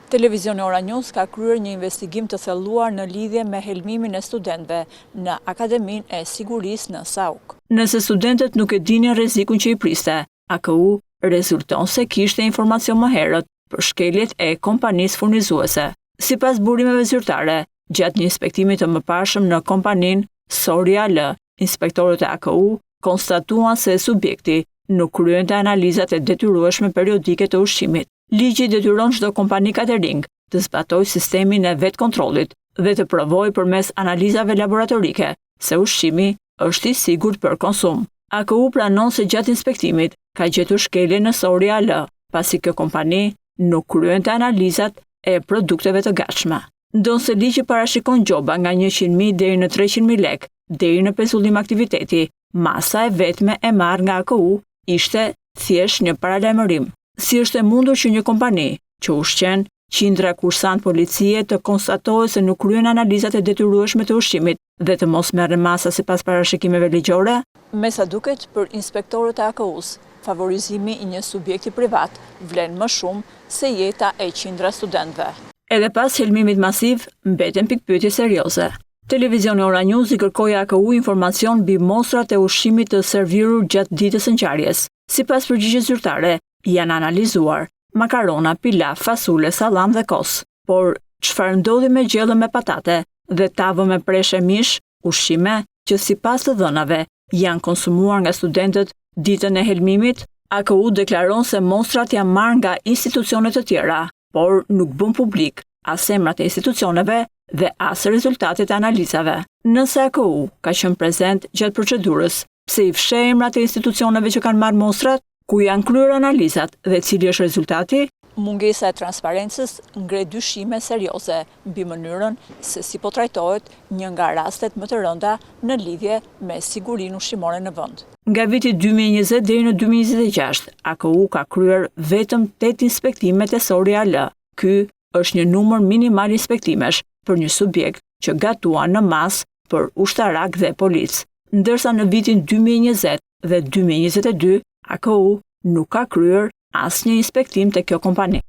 Televizioni Ora News ka kryer një investigim të thelluar në lidhje me helmimin e studentëve në Akademinë e Sigurisë në SAUK. Nëse studentët nuk e dinin rrezikun që i priste, AKU rezulton se kishte informacion më herët për shkeljet e kompanisë furnizuese. Sipas burimeve zyrtare, gjatë një inspektimi të mëparshëm në kompaninë Soria L, inspektorët e AKU konstatuan se subjekti nuk kryente analizat e detyrueshme periodike të ushqimit. Ligji detyron çdo kompani catering të zbatojë sistemin e vetkontrollit dhe të provojë përmes analizave laboratorike se ushqimi është i sigurt për konsum. AKU pranon se gjatë inspektimit ka gjetur shkelje në Soria L, pasi kjo kompani nuk kryente analizat e produkteve të gatshme. Ndonse ligji parashikon gjoba nga 100.000 deri në 300.000 lekë deri në pezullim aktiviteti, masa e vetme e marrë nga AKU ishte thjesht një paralajmërim. Si është e mundur që një kompani që ushqen qindra kursant policie të konstatojë se nuk kryen analizat e detyrueshme të ushqimit dhe të mos merren masa sipas parashikimeve ligjore? Me sa duket, për inspektorët e AKU-s, favorizimi i një subjekti privat vlen më shumë se jeta e qindra studentëve. Edhe pas helmimit masiv, mbeten pikpyetje serioze. Televizioni Ora News i kërkoi AKU informacion mbi mostrat e ushqimit të servirur gjatë ditës së ngjarjes. Sipas përgjigjes zyrtare, janë analizuar makarona, pilaf, fasule, sallam dhe kos. Por çfarë ndodhi me gjellën me patate dhe tavën me preshe mish, ushqime që sipas të dhënave janë konsumuar nga studentët ditën e helmimit? AKU deklaron se mostrat janë marrë nga institucione të tjera, por nuk bën publik as emrat e institucioneve dhe as rezultatet e analizave. Nëse AKU ka qenë prezent gjatë procedurës, pse i fsheh emrat e institucioneve që kanë marrë mostrat? Ku janë kryer analizat dhe cili është rezultati? Mungesa e transparencës ngre dyshime serioze mbi mënyrën se si po trajtohet një nga rastet më të rënda në lidhje me sigurinë ushqimore në vend. Nga viti 2020 deri në 2026, AKU ka kryer vetëm 8 inspektime te Soria L. Ky është një numër minimal inspektimesh për një subjekt që gatuan në masë për ushtarak dhe policë, ndërsa në vitin 2020 dhe 2022 AKU nuk ka kryer asnjë inspektim te kjo kompani.